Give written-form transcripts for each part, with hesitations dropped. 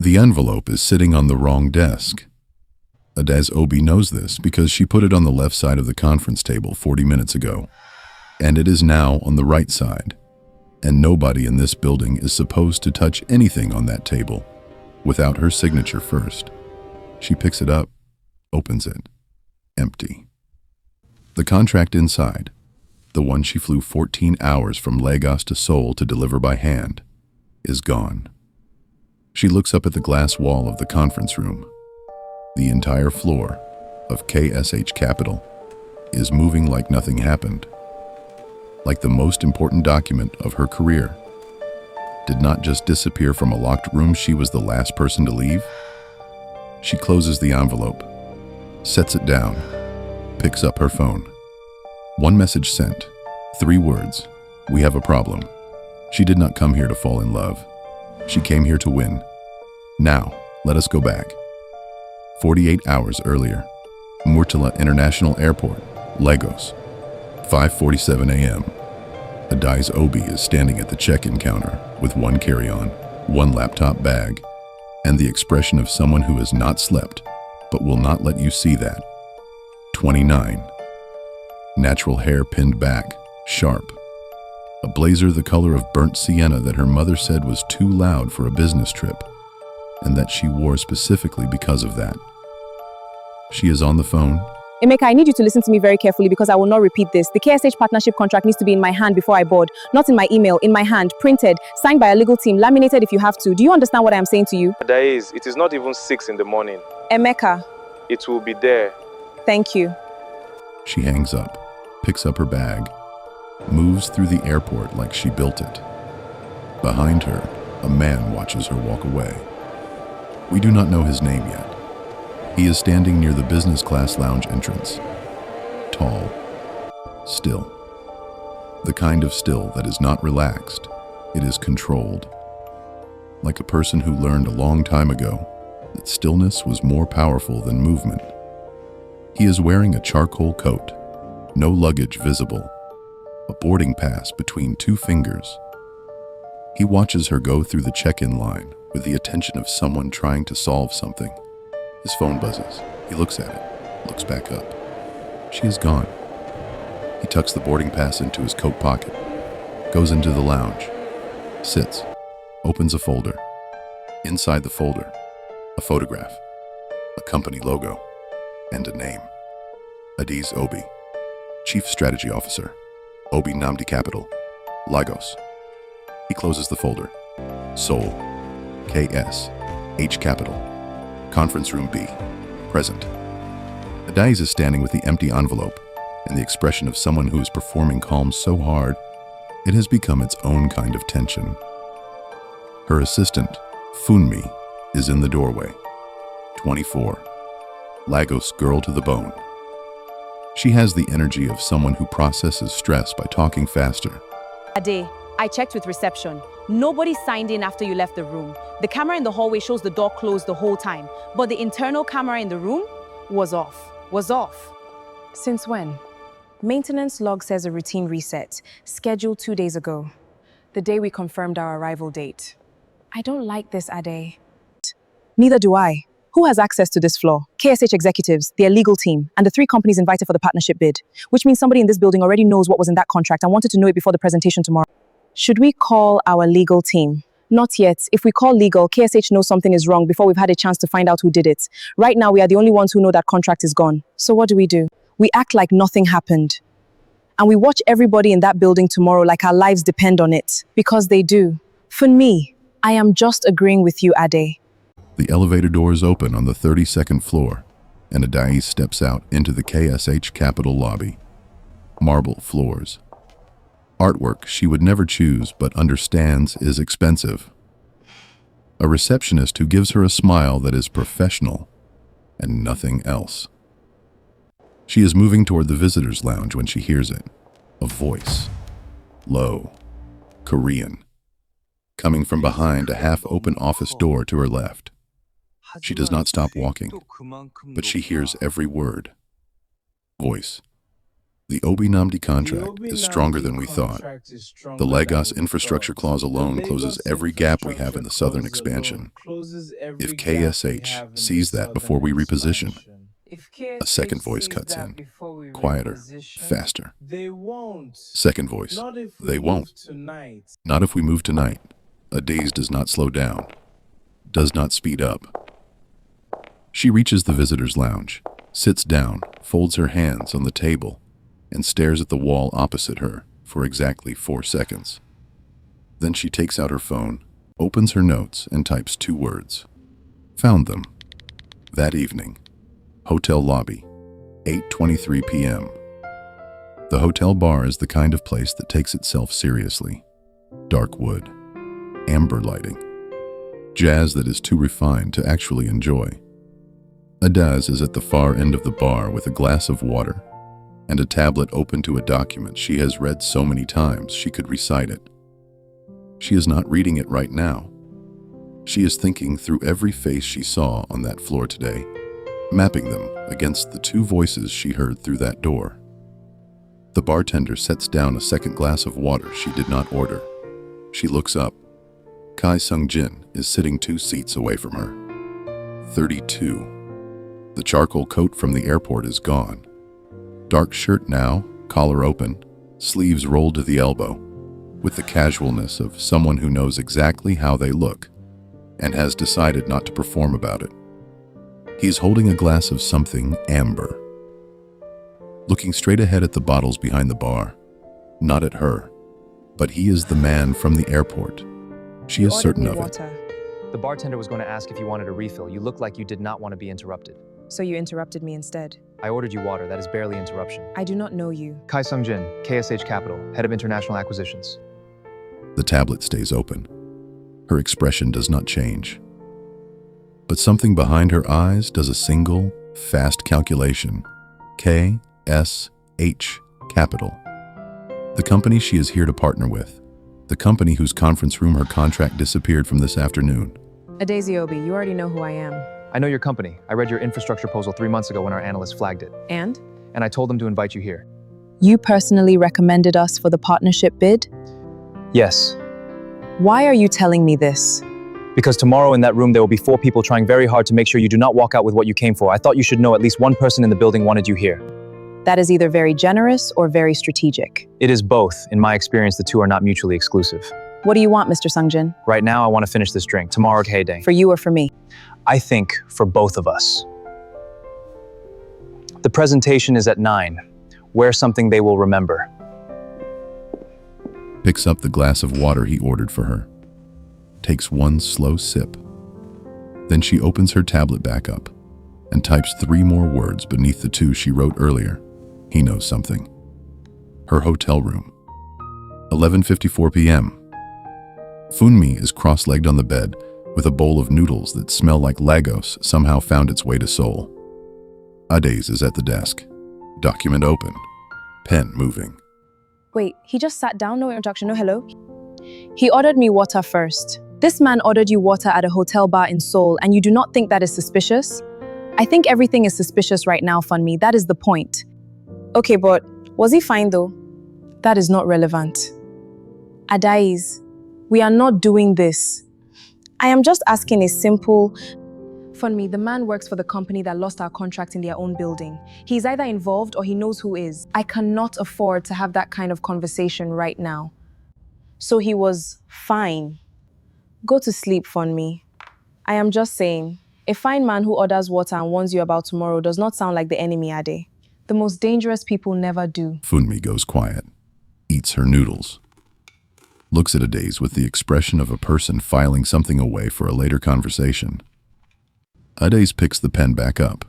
The envelope is sitting on the wrong desk. Adaeze Obi knows this because she put it on the left side of the conference table 40 minutes ago, and it is now on the right side. And nobody in this building is supposed to touch anything on that table without her signature first. She picks it up, opens it. Empty. The contract inside, the one she flew 14 hours from Lagos to Seoul to deliver by hand, is gone. She looks up at the glass wall of the conference room. The entire floor of KSH Capital is moving like nothing happened. Like the most important document of her career did not just disappear from a locked room she was the last person to leave. She closes the envelope, sets it down, picks up her phone. One message sent, 3 words, "We have a problem." She did not come here to fall in love. She came here to win. Now, let us go back. 48 hours earlier, Murtala International Airport, Lagos, 5:47 a.m. Adaeze Obi is standing at the check-in counter with one carry-on, one laptop bag, and the expression of someone who has not slept but will not let you see that. 29. Natural hair pinned back, sharp. A blazer the color of burnt sienna that her mother said was too loud for a business trip, and that she wore specifically because of that. She is on the phone. Emeka, I need you to listen to me very carefully because I will not repeat this. The KSH partnership contract needs to be in my hand before I board, not in my email, in my hand, printed, signed by a legal team, laminated if you have to. Do you understand what I am saying to you? Adaeze, it is not even 6 in the morning. Emeka. It will be there. Thank you. She hangs up, picks up her bag, moves through the airport like she built it. Behind her, a man watches her walk away. We do not know his name yet. He is standing near the business class lounge entrance. Tall. Still. The kind of still that is not relaxed. It is controlled. Like a person who learned a long time ago that stillness was more powerful than movement. He is wearing a charcoal coat, no luggage visible, a boarding pass between 2 fingers. He watches her go through the check-in line with the attention of someone trying to solve something. His phone buzzes. He looks at it, looks back up. She is gone. He tucks the boarding pass into his coat pocket, goes into the lounge, sits, opens a folder. Inside the folder, a photograph, a company logo, and a name. Adaeze Obi, Chief Strategy Officer, Obi Namdi Capital, Lagos. He closes the folder. Seoul, KSH Capital, Conference Room B, present. Adaeze is standing with the empty envelope and the expression of someone who is performing calm so hard, it has become its own kind of tension. Her assistant, Funmi, is in the doorway. 24. Lagos girl to the bone. She has the energy of someone who processes stress by talking faster. Ade, I checked with reception. Nobody signed in after you left the room. The camera in the hallway shows the door closed the whole time, but the internal camera in the room was off. Since when? Maintenance log says a routine reset, scheduled 2 days ago, the day we confirmed our arrival date. I don't like this, Ade. Neither do I. Who has access to this floor? KSH executives, their legal team, and the 3 companies invited for the partnership bid, which means somebody in this building already knows what was in that contract and wanted to know it before the presentation tomorrow. Should we call our legal team? Not yet. If we call legal, KSH knows something is wrong before we've had a chance to find out who did it. Right now, we are the only ones who know that contract is gone. So what do? We act like nothing happened. And we watch everybody in that building tomorrow like our lives depend on it. Because they do. For me, I am just agreeing with you, Ade. The elevator doors open on the 32nd floor, and Adaeze steps out into the KSH Capital lobby. Marble floors. Artwork she would never choose but understands is expensive. A receptionist who gives her a smile that is professional and nothing else. She is moving toward the visitors' lounge when she hears it. A voice. Low. Korean. Coming from behind a half-open office door to her left. She does not stop walking, but she hears every word. Voice. The Obi Namdi contract is stronger than we thought. The Lagos infrastructure clause alone closes every gap we have in the southern expansion. If KSH sees that before we reposition, a second voice cuts in, quieter, faster. Second voice, they won't. Not if we move tonight. Adaeze does not slow down, does not speed up. She reaches the visitor's lounge, sits down, folds her hands on the table, and stares at the wall opposite her for exactly 4 seconds. Then she takes out her phone, opens her notes, and types 2 words. Found them. That evening. Hotel lobby, 8:23 p.m. The hotel bar is the kind of place that takes itself seriously. Dark wood, amber lighting, jazz that is too refined to actually enjoy. Adaeze is at the far end of the bar with a glass of water and a tablet open to a document she has read so many times she could recite it. She is not reading it right now. She is thinking through every face she saw on that floor today, mapping them against the 2 voices she heard through that door. The bartender sets down a second glass of water she did not order. She looks up. Kai Sung-Jin is sitting 2 seats away from her. 32. The charcoal coat from the airport is gone. Dark shirt now, collar open, sleeves rolled to the elbow, with the casualness of someone who knows exactly how they look and has decided not to perform about it. He's holding a glass of something amber, looking straight ahead at the bottles behind the bar, not at her, but he is the man from the airport. She is certain of it. The bartender was going to ask if you wanted a refill. You looked like you did not want to be interrupted. So you interrupted me instead. I ordered you water. That is barely interruption. I do not know you. Kai Sung-Jin, KSH Capital, Head of International Acquisitions. The tablet stays open. Her expression does not change. But something behind her eyes does a single, fast calculation. KSH Capital. The company she is here to partner with. The company whose conference room her contract disappeared from this afternoon. Adaeze Obi, you already know who I am. I know your company. I read your infrastructure proposal 3 months ago when our analyst flagged it. And I told them to invite you here. you personally recommended us for the partnership bid? Yes. Why are you telling me this? Because tomorrow in that room there will be 4 people trying very hard to make sure you do not walk out with what you came for. I thought you should know at least one person in the building wanted you here. That is either very generous or very strategic. It is both. In my experience, the 2 are not mutually exclusive. What do you want, Mr. Sung-Jin? Right now, I want to finish this drink. Tomorrow at Heyday. For you or for me? I think for both of us. The presentation is at 9. Wear something they will remember. Picks up the glass of water he ordered for her. Takes one slow sip. Then she opens her tablet back up and types 3 more words beneath the 2 she wrote earlier. He knows something. Her hotel room. 11:54 p.m. Funmi is cross-legged on the bed with a bowl of noodles that smell like Lagos somehow found its way to Seoul. Adaeze is at the desk. Document open. Pen moving. Wait, he just sat down, no introduction, no hello? He ordered me water first. This man ordered you water at a hotel bar in Seoul, and you do not think that is suspicious? I think everything is suspicious right now, Funmi. That is the point. Okay, but was he fine though? That is not relevant. Adaeze, we are not doing this. I am just asking a simple... Funmi, the man works for the company that lost our contract in their own building. He's either involved or he knows who is. I cannot afford to have that kind of conversation right now. So he was fine. Go to sleep, Funmi. I am just saying, a fine man who orders water and warns you about tomorrow does not sound like the enemy, Ade. The most dangerous people never do. Funmi goes quiet, eats her noodles, looks at Adaeze with the expression of a person filing something away for a later conversation. Adaeze picks the pen back up,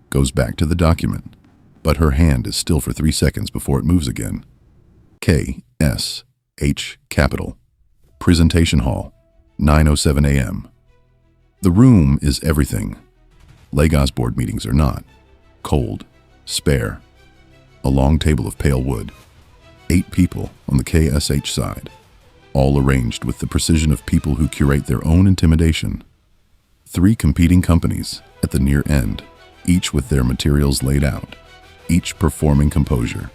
goes back to the document, but her hand is still for 3 seconds before it moves again. KSH Capital. Presentation Hall, 9:07 a.m. The room is everything. Lagos board meetings are not. Cold, spare. A long table of pale wood. 8 people on the KSH side, all arranged with the precision of people who curate their own intimidation. 3 competing companies at the near end, each with their materials laid out, each performing composure,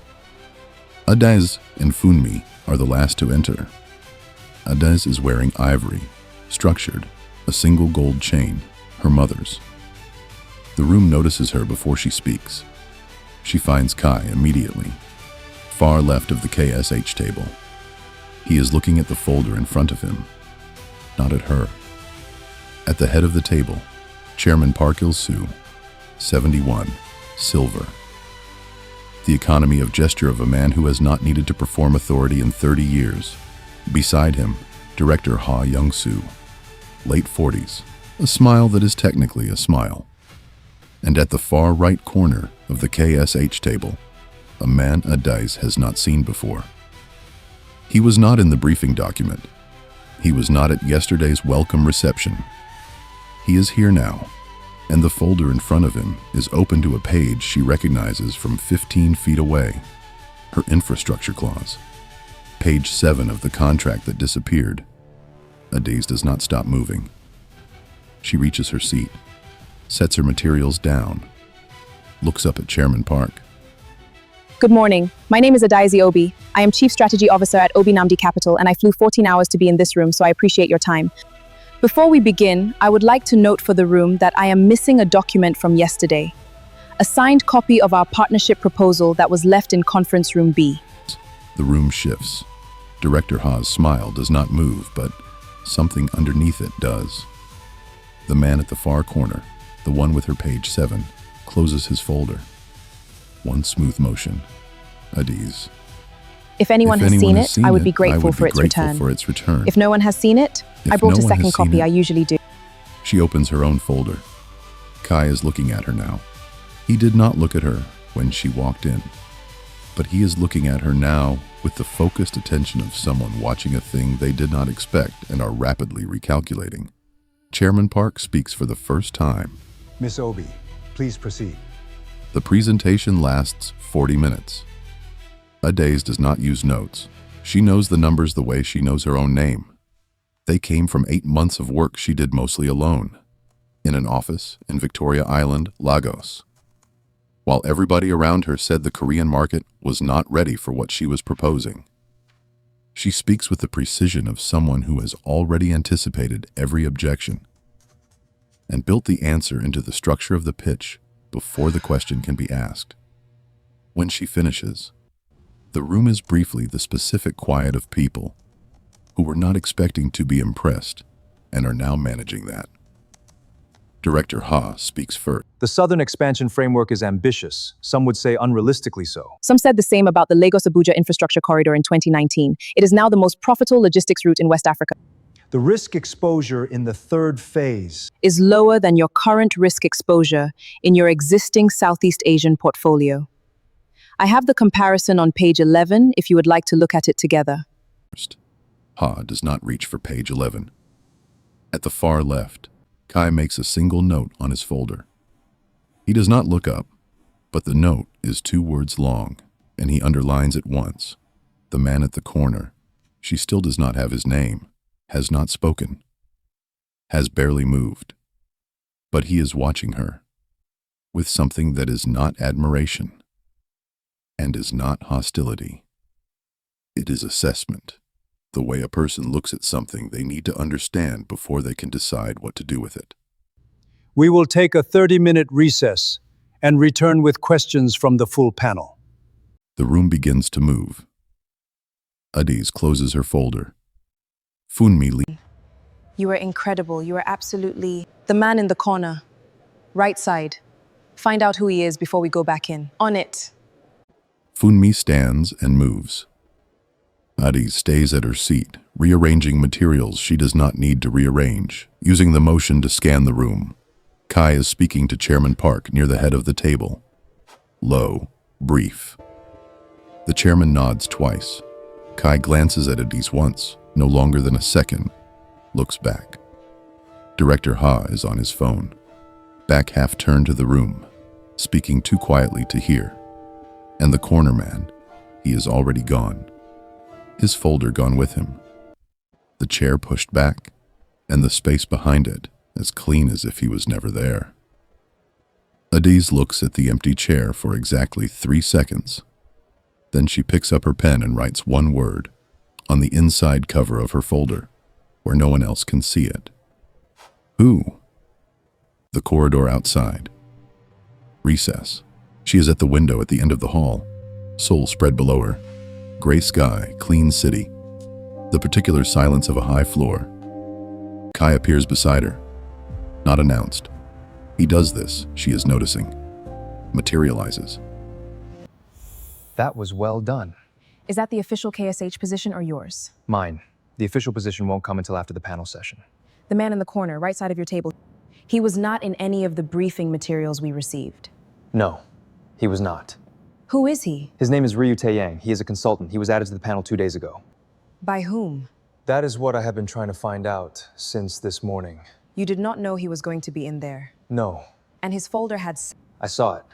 Adaeze and Funmi are the last to enter. Adaeze is wearing ivory, structured, a single gold chain, her mother's. The room notices her before she speaks. She finds Kai immediately, far left of the KSH table. He is looking at the folder in front of him, not at her. At the head of the table, Chairman Park Il-soo, 71, silver. The economy of gesture of a man who has not needed to perform authority in 30 years. Beside him, Director Ha Young-soo, late 40s, a smile that is technically a smile. And at the far right corner of the KSH table, a man Adaeze has not seen before. He was not in the briefing document. He was not at yesterday's welcome reception. He is here now, and the folder in front of him is open to a page she recognizes from 15 feet away, her infrastructure clause. Page 7 of the contract that disappeared. Adaeze does not stop moving. She reaches her seat, sets her materials down, looks up at Chairman Park. Good morning. My name is Adaeze Obi. I am Chief Strategy Officer at Obi Namdi Capital, and I flew 14 hours to be in this room, so I appreciate your time. Before we begin, I would like to note for the room that I am missing a document from yesterday. A signed copy of our partnership proposal that was left in conference room B. The room shifts. Director Ha's smile does not move, but something underneath it does. The man at the far corner, the one with her page 7, closes his folder. One smooth motion. Adaeze. If anyone has seen it, I would be grateful for its return. If no one has seen it, I brought a second copy. I usually do. She opens her own folder. Kai is looking at her now. He did not look at her when she walked in, but he is looking at her now with the focused attention of someone watching a thing they did not expect and are rapidly recalculating. Chairman Park speaks for the first time. Miss Obi, please proceed. The presentation lasts 40 minutes. Adaeze does not use notes. She knows the numbers the way she knows her own name. They came from 8 months of work she did mostly alone, in an office in Victoria Island, Lagos. While everybody around her said the Korean market was not ready for what she was proposing. She speaks with the precision of someone who has already anticipated every objection and built the answer into the structure of the pitch before the question can be asked. When she finishes, the room is briefly the specific quiet of people who were not expecting to be impressed and are now managing that. Director Ha speaks first. The Southern Expansion Framework is ambitious, some would say unrealistically so. Some said the same about the Lagos-Abuja infrastructure corridor in 2019. It is now the most profitable logistics route in West Africa. The risk exposure in the third phase Is lower than your current risk exposure in your existing Southeast Asian portfolio. I have the comparison on page 11 if you would like to look at it together. Ha does not reach for page 11. At the far left, Kai makes a single note on his folder. He does not look up, but the note is 2 words long, and he underlines it once. The man at the corner, she still does not have his name, has not spoken, has barely moved. But he is watching her, with something that is not admiration, and is not hostility. It is assessment. The way a person looks at something they need to understand before they can decide what to do with it. We will take a 30-minute recess and return with questions from the full panel. The room begins to move. Adaeze closes her folder. Funmi leaves. You are incredible. You are absolutely the man in the corner. Right side. Find out who he is before we go back in. On it. Funmi stands and moves. Adaeze stays at her seat, rearranging materials she does not need to rearrange, using the motion to scan the room. Kai is speaking to Chairman Park near the head of the table. Low, brief. The chairman nods twice. Kai glances at Adaeze once, no longer than a second, looks back. Director Ha is on his phone, back half turned to the room, speaking too quietly to hear. And the corner man, he is already gone. His folder gone with him. The chair pushed back, and the space behind it as clean as if he was never there. Adaeze looks at the empty chair for exactly 3 seconds. Then she picks up her pen and writes one word on the inside cover of her folder, where no one else can see it. Who? The corridor outside. Recess. She is at the window at the end of the hall. Seoul spread below her. Gray sky, clean city. The particular silence of a high floor. Kai appears beside her. Not announced. He does this, she is noticing. Materializes. That was well done. Is that the official KSH position or yours? Mine. The official position won't come until after the panel session. The man in the corner, right side of your table. He was not in any of the briefing materials we received. No, he was not. Who is he? His name is Ryu Taeyang. He is a consultant. He was added to the panel 2 days ago. By whom? That is what I have been trying to find out since this morning. You did not know he was going to be in there. No. And his folder had... I saw it.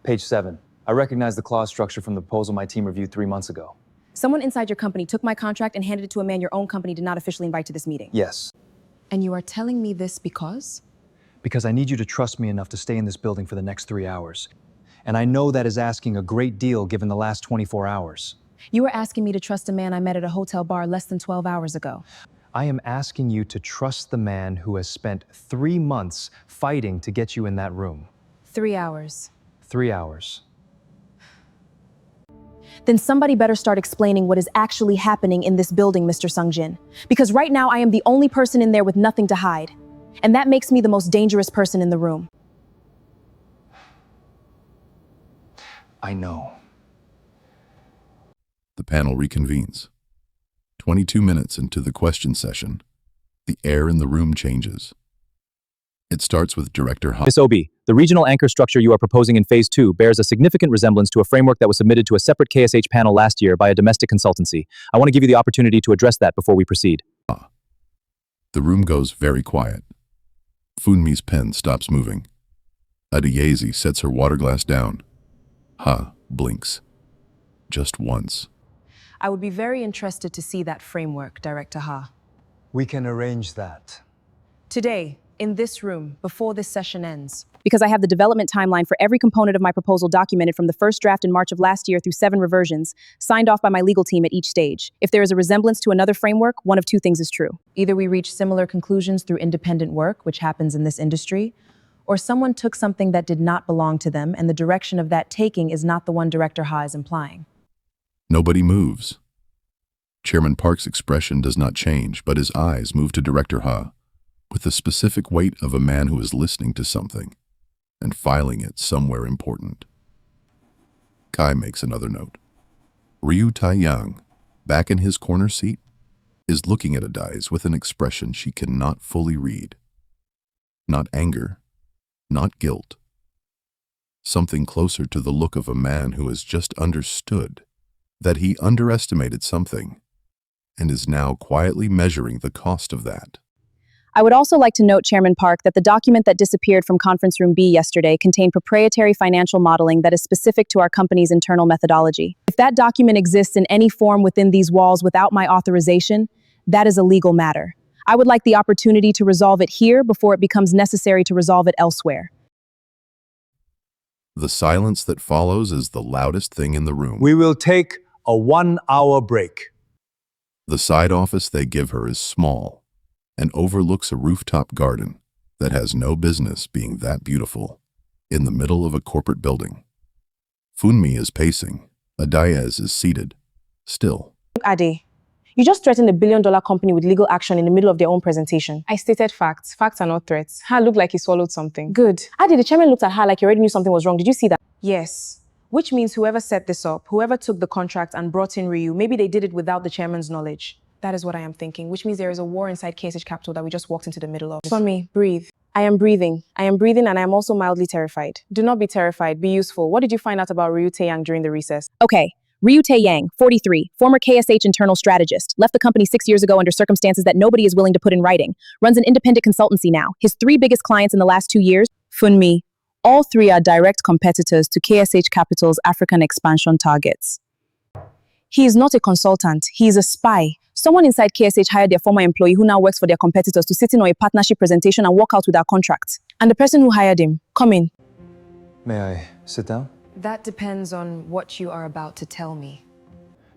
Page 7. I recognize the clause structure from the proposal my team reviewed 3 months ago. Someone inside your company took my contract and handed it to a man your own company did not officially invite to this meeting. Yes. And you are telling me this because? Because I need you to trust me enough to stay in this building for the next 3 hours. And I know that is asking a great deal given the last 24 hours. You are asking me to trust a man I met at a hotel bar less than 12 hours ago. I am asking you to trust the man who has spent 3 months fighting to get you in that room. 3 hours. 3 hours. Then somebody better start explaining what is actually happening in this building, Mr. Sung-Jin. Because right now I am the only person in there with nothing to hide. And that makes me the most dangerous person in the room. I know. The panel reconvenes. 22 minutes into the question session, the air in the room changes. It starts with Director Ha. Adaeze Obi, the regional anchor structure you are proposing in Phase 2 bears a significant resemblance to a framework that was submitted to a separate KSH panel last year by a domestic consultancy. I want to give you the opportunity to address that before we proceed. The room goes very quiet. Funmi's pen stops moving. Adaeze sets her water glass down. Ha blinks. Just once. I would be very interested to see that framework, Director Ha. We can arrange that. Today, in this room, before this session ends. Because I have the development timeline for every component of my proposal documented from the first draft in March of last year through 7 reversions, signed off by my legal team at each stage. If there is a resemblance to another framework, one of 2 things is true. Either we reach similar conclusions through independent work, which happens in this industry, or someone took something that did not belong to them, and the direction of that taking is not the one Director Ha is implying. Nobody moves. Chairman Park's expression does not change, but his eyes move to Director Ha, with the specific weight of a man who is listening to something and filing it somewhere important. Kai makes another note. Ryu Taeyang, back in his corner seat, is looking at Adaeze with an expression she cannot fully read. Not anger, not guilt. Something closer to the look of a man who has just understood that he underestimated something and is now quietly measuring the cost of that. I would also like to note, Chairman Park, that the document that disappeared from Conference Room B yesterday contained proprietary financial modeling that is specific to our company's internal methodology. If that document exists in any form within these walls without my authorization, that is a legal matter. I would like the opportunity to resolve it here before it becomes necessary to resolve it elsewhere. The silence that follows is the loudest thing in the room. We will take a 1-hour break. The side office they give her is small and overlooks a rooftop garden that has no business being that beautiful, in the middle of a corporate building. Funmi is pacing. Adaeze is seated, still. Ade, you just threatened $1 billion company with legal action in the middle of their own presentation. I stated facts. Facts are not threats. Ha looked like he swallowed something. Good. Ade, the chairman looked at her like he already knew something was wrong. Did you see that? Yes. Which means whoever set this up, whoever took the contract and brought in Ryu, maybe they did it without the chairman's knowledge. That is what I am thinking, which means there is a war inside KSH Capital that we just walked into the middle of. For me, breathe. I am breathing. I am breathing and I am also mildly terrified. Do not be terrified. Be useful. What did you find out about Ryu Taeyang during the recess? Okay. Ryu Taeyang, 43, former KSH internal strategist, left the company 6 years ago under circumstances that nobody is willing to put in writing. Runs an independent consultancy now. His 3 biggest clients in the last 2 years, Funmi. All 3 are direct competitors to KSH Capital's African expansion targets. He is not a consultant. He is a spy. Someone inside KSH hired their former employee who now works for their competitors to sit in on a partnership presentation and walk out with our contract. And the person who hired him, come in. May I sit down? That depends on what you are about to tell me.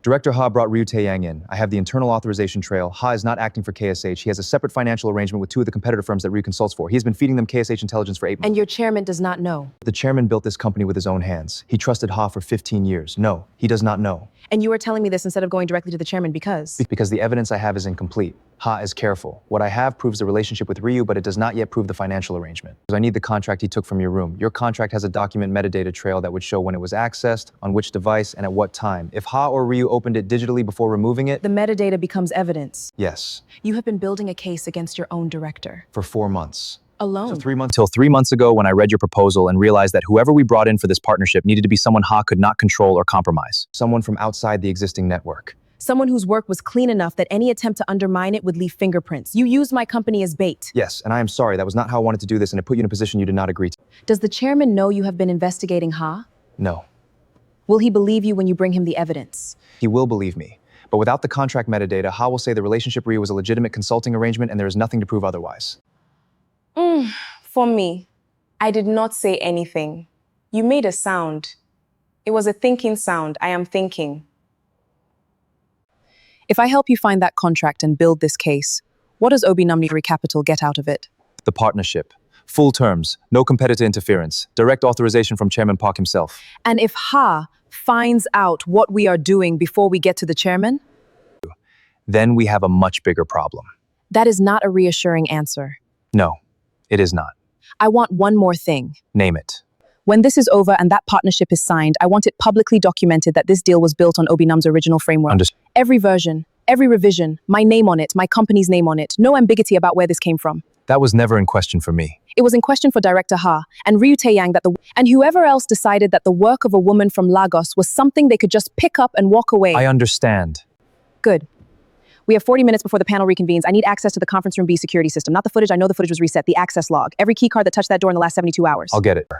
Director Ha brought Ryu Tae-yang in. I have the internal authorization trail. Ha is not acting for KSH. He has a separate financial arrangement with two of the competitor firms that Ryu consults for. He has been feeding them KSH intelligence for 8 months. And your chairman does not know. The chairman built this company with his own hands. He trusted Ha for 15 years. No, he does not know. And you are telling me this instead of going directly to the chairman because? Because the evidence I have is incomplete. Ha is careful. What I have proves the relationship with Ryu, but it does not yet prove the financial arrangement. Because I need the contract he took from your room. Your contract has a document metadata trail that would show when it was accessed, on which device, and at what time. If Ha or Ryu opened it digitally before removing it, The metadata becomes evidence. yes, You have been building a case against your own director. for 4 months. Alone. So 3 months till 3 months ago when I read your proposal and realized that whoever we brought in for this partnership needed to be someone Ha could not control or compromise. Someone from outside the existing network. Someone whose work was clean enough that any attempt to undermine it would leave fingerprints. You used my company as bait. Yes, and I am sorry, that was not how I wanted to do this and it put you in a position you did not agree to. Does the chairman know you have been investigating Ha? No, Will he believe you when you bring him the evidence? he will believe me. But without the contract metadata, Ha will say the relationship Ryu was a legitimate consulting arrangement and there is nothing to prove otherwise. For me, I did not say anything. You made a sound. It was a thinking sound. I am thinking. If I help you find that contract and build this case, what does Obi Nigerian Capital get out of it? The partnership. Full terms, no competitor interference, direct authorization from Chairman Park himself. And if Ha finds out what we are doing before we get to the chairman, Then we have a much bigger problem. that is not a reassuring answer. No, it is not. I want one more thing. Name it. When this is over and that partnership is signed, I want it publicly documented that this deal was built on Obi Nam's original framework. Understood. Every version, every revision, my name on it, my company's name on it, no ambiguity about where this came from. That was never in question for me. It was in question for Director Ha and Ryu Tae-yang and whoever else decided that the work of a woman from Lagos was something they could just pick up and walk away. I understand. Good. We have 40 minutes before the panel reconvenes. I need access to the conference room B security system. Not the footage. I know the footage was reset. The access log. Every key card that touched that door in the last 72 hours. I'll get it.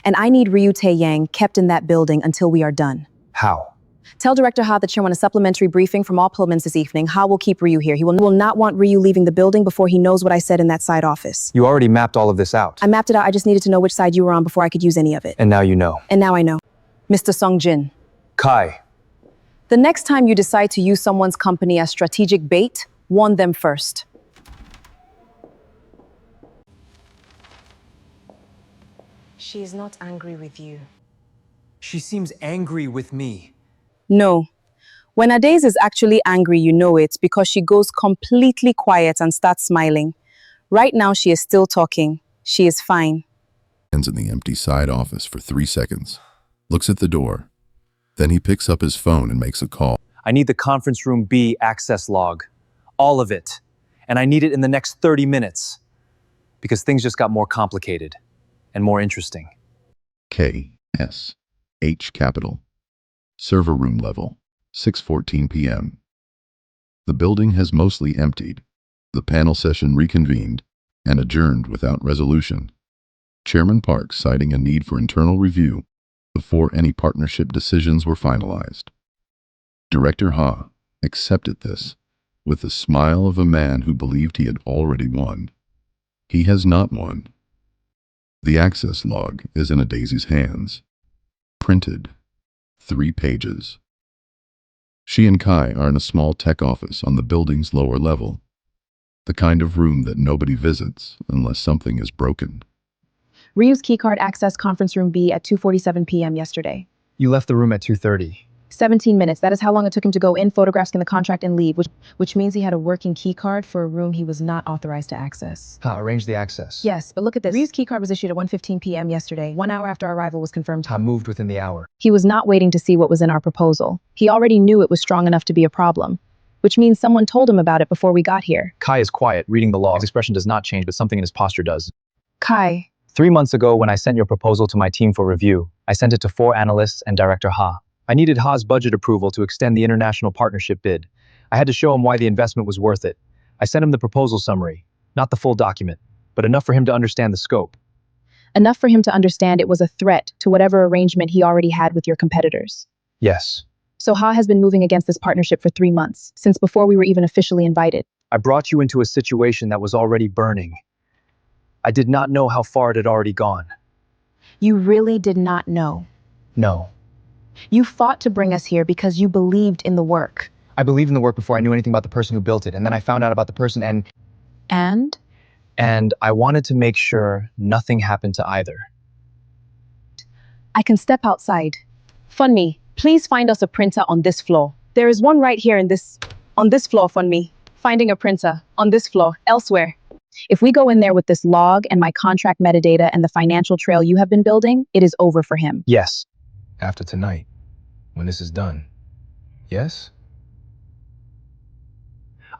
And I need Ryu Tae-yang kept in that building until we are done. How? Tell Director Ha that she'll want a supplementary briefing from all Pullmans this evening. Ha will keep Ryu here. He will not want Ryu leaving the building before he knows what I said in that side office. You already mapped all of this out. I mapped it out. I just needed to know which side you were on before I could use any of it. And now you know. And now I know. Mr. Sung-Jin, Kai. the next time you decide to use someone's company as strategic bait, warn them first. She is not angry with you. She seems angry with me. No. When Adaeze is actually angry, you know it because she goes completely quiet and starts smiling. Right now, she is still talking. She is fine. Stands in the empty side office for 3 seconds, looks at the door. Then he picks up his phone and makes a call. I need the conference room B access log. All of it. And I need it in the next 30 minutes. Because things just got more complicated and more interesting. KSH Capital. Server room level, 6:14 p.m. The building has mostly emptied. The panel session reconvened and adjourned without resolution. Chairman Park citing a need for internal review before any partnership decisions were finalized. Director Ha accepted this with the smile of a man who believed he had already won. He has not won. The access log is in Adaeze's hands. Printed. 3 pages. She and Kai are in a small tech office on the building's lower level. The kind of room that nobody visits unless something is broken. Ryu's keycard accessed conference room B at 2:47 p.m. yesterday. You left the room at 2:30. 17 minutes. That is how long it took him to go in, photograph, scan the contract, and leave, which means he had a working keycard for a room he was not authorized to access. Arrange the access. Yes, but look at this. Ryu's keycard was issued at 1:15 p.m. yesterday, 1 hour after our arrival was confirmed. Moved within the hour. He was not waiting to see what was in our proposal. He already knew it was strong enough to be a problem, which means someone told him about it before we got here. Kai is quiet, reading the log. His expression does not change, but something in his posture does. Kai, 3 months ago, when I sent your proposal to my team for review, I sent it to 4 analysts and Director Ha. I needed Ha's budget approval to extend the international partnership bid. I had to show him why the investment was worth it. I sent him the proposal summary, not the full document, but enough for him to understand the scope. enough for him to understand it was a threat to whatever arrangement he already had with your competitors. Yes. So Ha has been moving against this partnership for 3 months, since before we were even officially invited. I brought you into a situation that was already burning. I did not know how far it had already gone. You really did not know. No. You fought to bring us here because you believed in the work. I believed in the work before I knew anything about the person who built it, and then I found out about the person And? And I wanted to make sure nothing happened to either. I can step outside. Funmi, please find us a printer on this floor. There is one right here on this floor, Funmi. Finding a printer on this floor, elsewhere. If we go in there with this log and my contract metadata and the financial trail you have been building, it is over for him. Yes. after tonight, when this is done. Yes?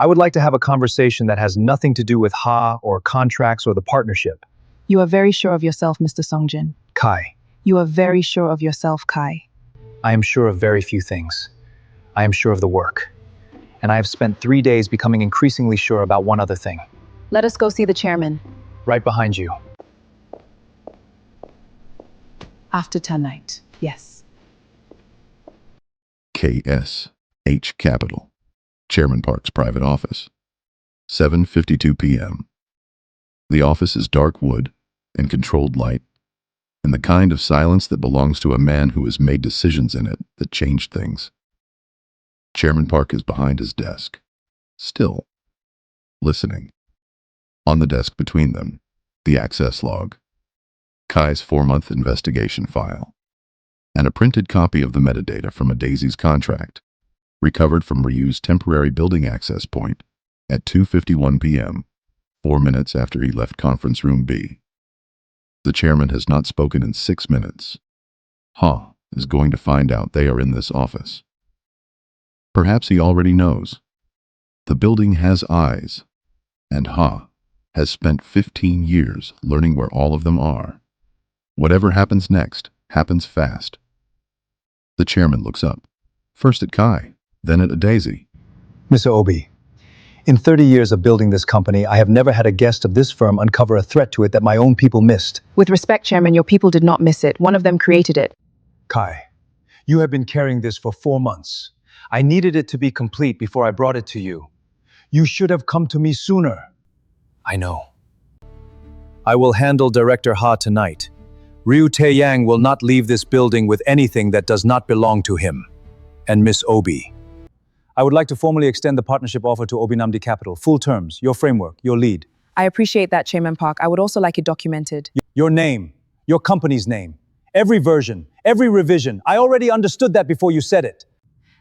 I would like to have a conversation that has nothing to do with Ha or contracts or the partnership. You are very sure of yourself, Mr. Sung-Jin. Kai, You are very sure of yourself, Kai. I am sure of very few things. I am sure of the work. And I have spent 3 days becoming increasingly sure about one other thing. Let us go see the chairman. Right behind you. After tonight, yes. KSH Capital, Chairman Park's private office. 7:52 p.m. The office is dark wood and controlled light, and the kind of silence that belongs to a man who has made decisions in it that changed things. Chairman Park is behind his desk, still, listening. On the desk between them, the access log, Kai's 4-month investigation file, and a printed copy of the metadata from Adaeze's contract, recovered from Ryu's temporary building access point at 2:51 p.m., 4 minutes after he left conference room B. The chairman has not spoken in 6 minutes. Ha is going to find out they are in this office. Perhaps he already knows. The building has eyes, and Ha has spent 15 years learning where all of them are. Whatever happens next happens fast. The chairman looks up, first at Kai, then at Adaeze. Mr. Obi, in 30 years of building this company, I have never had a guest of this firm uncover a threat to it that my own people missed. With respect, Chairman, your people did not miss it. One of them created it. Kai, you have been carrying this for 4 months. I needed it to be complete before I brought it to you. You should have come to me sooner. I know. I will handle Director Ha tonight. Ryu Tae-yang will not leave this building with anything that does not belong to him. And Miss Obi, I would like to formally extend the partnership offer to Obi Namdi Capital. Full terms, your framework, your lead. I appreciate that, Chairman Park. I would also like it documented. Your name, your company's name. Every version, every revision. I already understood that before you said it.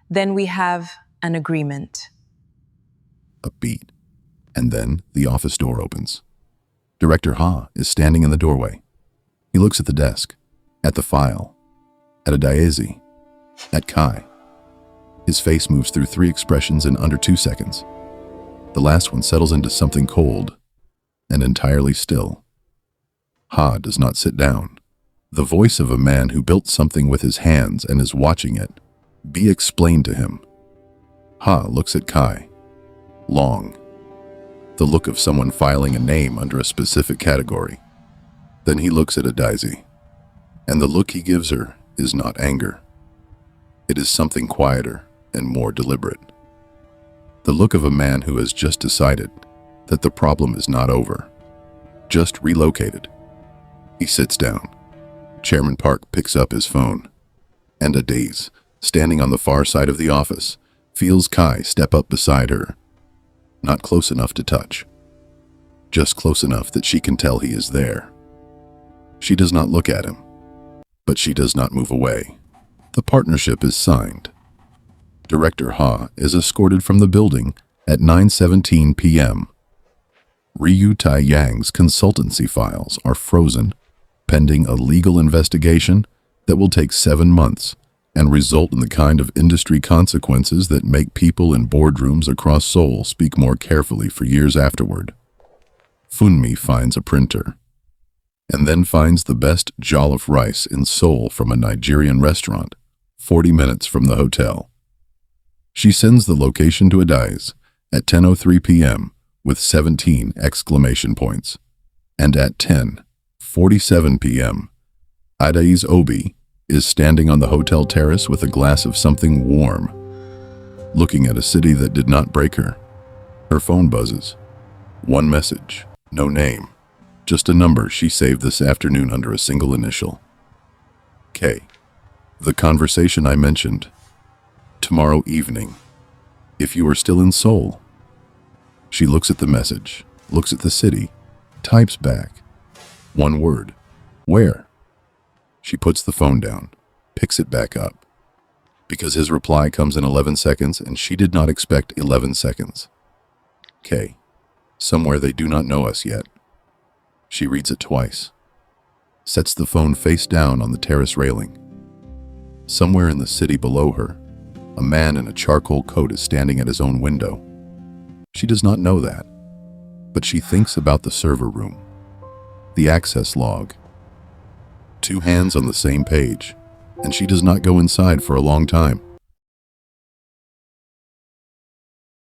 Then we have an agreement. A beat, and then the office door opens. Director Ha is standing in the doorway. He looks at the desk, at the file, at Adaeze, at Kai. His face moves through 3 expressions in under 2 seconds. The last one settles into something cold and entirely still. Ha does not sit down. The voice of a man who built something with his hands and is watching it be explained to him. Ha looks at Kai. Long. The look of someone filing a name under a specific category. Then he looks at Adaeze, and the look he gives her is not anger. It is something quieter and more deliberate. The look of a man who has just decided that the problem is not over, just relocated. He sits down. Chairman Park picks up his phone, and Adaeze, standing on the far side of the office, feels Kai step up beside her. Not close enough to touch, just close enough that she can tell he is there. She does not look at him, but she does not move away. The partnership is signed. Director Ha is escorted from the building at 9:17 p.m. Ryu Tae-yang's consultancy files are frozen, pending a legal investigation that will take 7 months and result in the kind of industry consequences that make people in boardrooms across Seoul speak more carefully for years afterward. Funmi finds a printer, and then finds the best jollof rice in Seoul from a Nigerian restaurant, 40 minutes from the hotel. She sends the location to Adaeze at 10:03 p.m. with 17 exclamation points. And at 10:47 p.m., Adaeze Obi is standing on the hotel terrace with a glass of something warm, looking at a city that did not break her. Her phone buzzes. One message, no name, just a number she saved this afternoon under a single initial. K. The conversation I mentioned. Tomorrow evening. If you are still in Seoul. She looks at the message, looks at the city, types back. One word. Where? She puts the phone down, picks it back up. Because his reply comes in 11 seconds and she did not expect 11 seconds. K. Somewhere they do not know us yet. She reads it twice. Sets the phone face down on the terrace railing. Somewhere in the city below her, a man in a charcoal coat is standing at his own window. She does not know that, but she thinks about the server room, the access log. 2 hands on the same page, and she does not go inside for a long time.